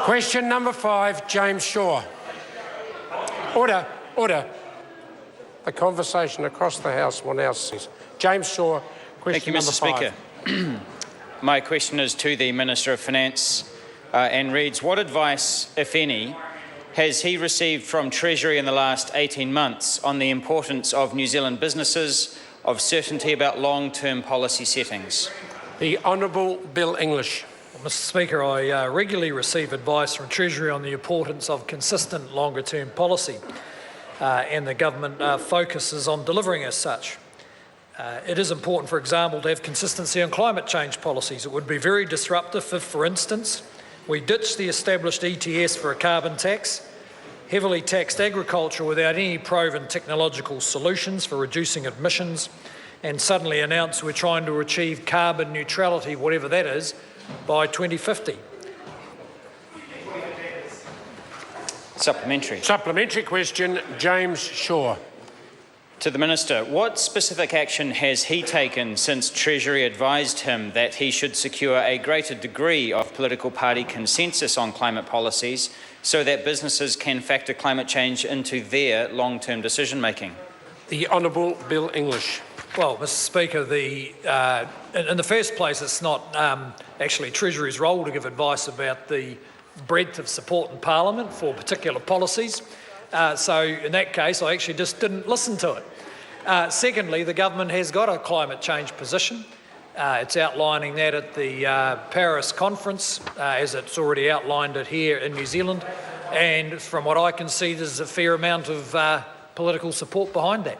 Question number 5, James Shaw. Order, order. The conversation across the House will now cease. James Shaw, question number 5. Thank you, Mr. Speaker. My question is to the Minister of Finance and reads, what advice, if any, has he received from Treasury in the last 18 months on the importance of New Zealand businesses, of certainty about long-term policy settings? The Honourable Bill English. Well, Mr. Speaker, I regularly receive advice from Treasury on the importance of consistent longer-term policy, and the government focuses on delivering as such. It is important, for example, to have consistency on climate change policies. It would be very disruptive if, for instance, we ditched the established ETS for a carbon tax, heavily taxed agriculture without any proven technological solutions for reducing emissions, and suddenly announce we're trying to achieve carbon neutrality, whatever that is, by 2050. Supplementary. Supplementary question, James Shaw. To the Minister, what specific action has he taken since Treasury advised him that he should secure a greater degree of political party consensus on climate policies so that businesses can factor climate change into their long-term decision-making? The Honourable Bill English. Well, Mr. Speaker, in the first place, it's not actually Treasury's role to give advice about the breadth of support in Parliament for particular policies. So in that case, I actually just didn't listen to it. Secondly, the government has got a climate change position. It's outlining that at the Paris conference, as it's already outlined it here in New Zealand. And from what I can see, there's a fair amount of political support behind that.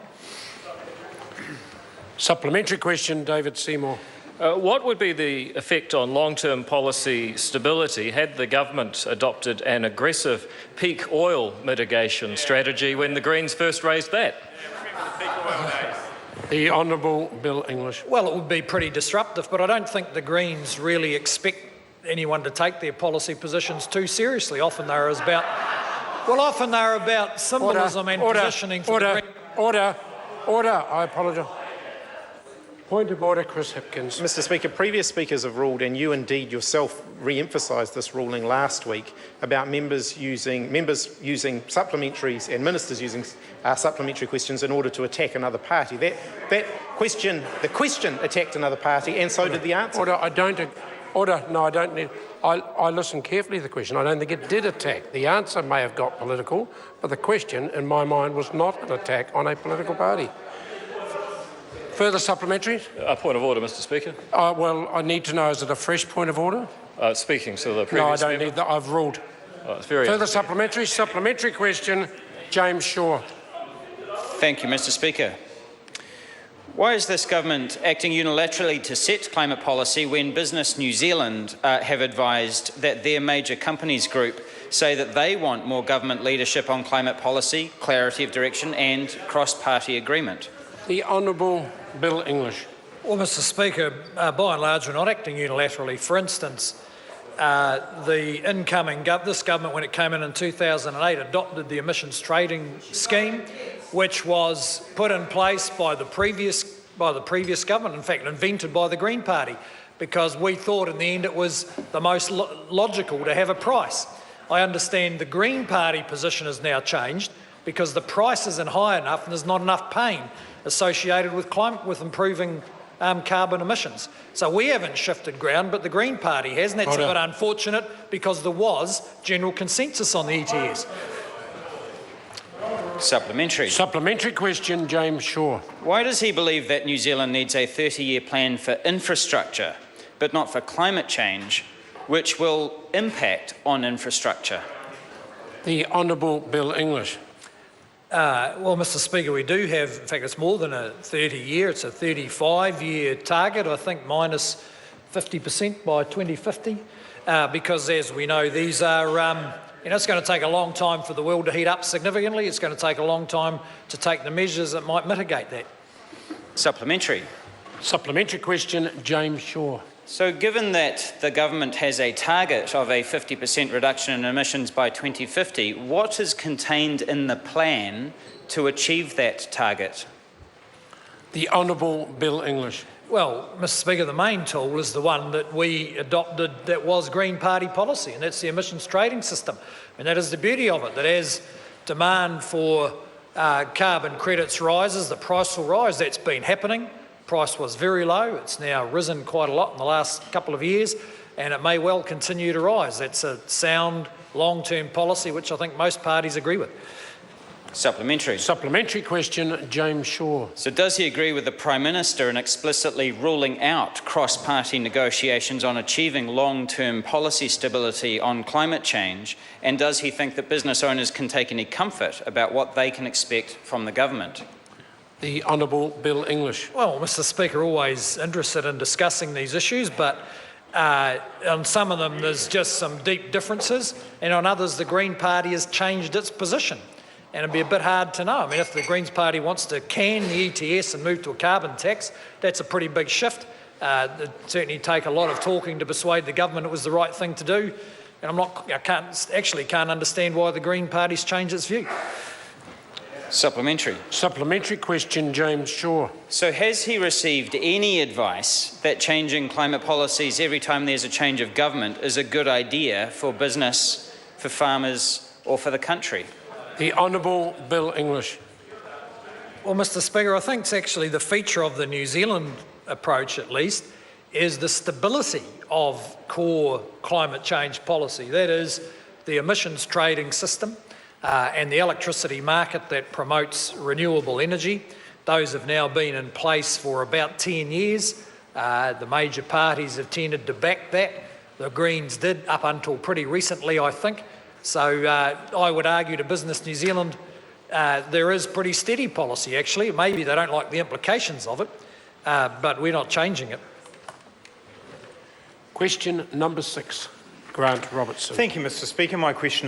Supplementary question, David Seymour. What would be the effect on long-term policy stability had the government adopted an aggressive peak oil mitigation strategy when the Greens first raised that? The Honourable Bill English. Well, it would be pretty disruptive, but I don't think the Greens really expect anyone to take their policy positions too seriously. Often they're about symbolism and positioning for the Greens. Order. I apologise. Point of order, Chris Hipkins. Mr. Speaker, previous speakers have ruled, and you indeed yourself re-emphasised this ruling last week, about members using supplementaries and ministers using supplementary questions in order to attack another party. The question attacked another party, and so did the answer. Order. No, I don't need. I listened carefully to the question. I don't think it did attack. The answer may have got political, but the question, in my mind, was not an attack on a political party. Further supplementaries? A point of order, Mr. Speaker. Well, I need to know, is it a fresh point of order? Speaking to the previous No, I don't member. need that. I've ruled. Further supplementary? Supplementary question, James Shaw. Thank you, Mr. Speaker. Why is this government acting unilaterally to set climate policy when Business New Zealand have advised that their major companies group say that they want more government leadership on climate policy, clarity of direction and cross-party agreement? The Honourable Bill English. Well, Mr. Speaker, by and large, we're not acting unilaterally. For instance, this government, when it came in 2008, adopted the emissions trading scheme, which was put in place by the previous government, in fact, invented by the Green Party, because we thought in the end it was the most logical to have a price. I understand the Green Party position has now changed because the price isn't high enough and there's not enough pain associated with improving carbon emissions. So we haven't shifted ground, but the Green Party has, and that's a bit unfortunate because there was general consensus on the ETS. Supplementary. Supplementary question, James Shaw. Why does he believe that New Zealand needs a 30-year plan for infrastructure, but not for climate change, which will impact on infrastructure? The Honourable Bill English. Well, Mr. Speaker, we do have, in fact, it's more than a 30-year, it's a 35-year target, I think minus 50% by 2050, because as we know, these are, it's going to take a long time for the world to heat up significantly. It's going to take a long time to take the measures that might mitigate that. Supplementary. Supplementary question, James Shaw. So given that the government has a target of a 50% reduction in emissions by 2050, what is contained in the plan to achieve that target? The Honourable Bill English. Well, Mr Speaker, the main tool is the one that we adopted that was Green Party policy, and that's the emissions trading system. And that is the beauty of it, that as demand for carbon credits rises, the price will rise. That's been happening. Price was very low. It's now risen quite a lot in the last couple of years, and it may well continue to rise. That's a sound long-term policy, which I think most parties agree with. Supplementary. Supplementary question, James Shaw. So does he agree with the Prime Minister in explicitly ruling out cross-party negotiations on achieving long-term policy stability on climate change? And does he think that business owners can take any comfort about what they can expect from the government? The Honourable Bill English. Well, Mr Speaker, always interested in discussing these issues, but on some of them there's just some deep differences, and on others the Green Party has changed its position. And it'd be a bit hard to know. I mean, if the Greens Party wants to can the ETS and move to a carbon tax, that's a pretty big shift. It'd certainly take a lot of talking to persuade the government it was the right thing to do. And I can't understand why the Green Party's changed its view. Supplementary. Supplementary question, James Shaw. So has he received any advice that changing climate policies every time there's a change of government is a good idea for business, for farmers, or for the country? The Honourable Bill English. Well, Mr Speaker, I think it's actually the feature of the New Zealand approach, at least, is the stability of core climate change policy. That is the emissions trading system and the electricity market that promotes renewable energy. Those have now been in place for about 10 years. The major parties have tended to back that. The Greens did up until pretty recently, I think. So I would argue to Business New Zealand, there is pretty steady policy, actually. Maybe they don't like the implications of it, but we're not changing it. Question number 6, Grant Robertson. Thank you, Mr Speaker. My question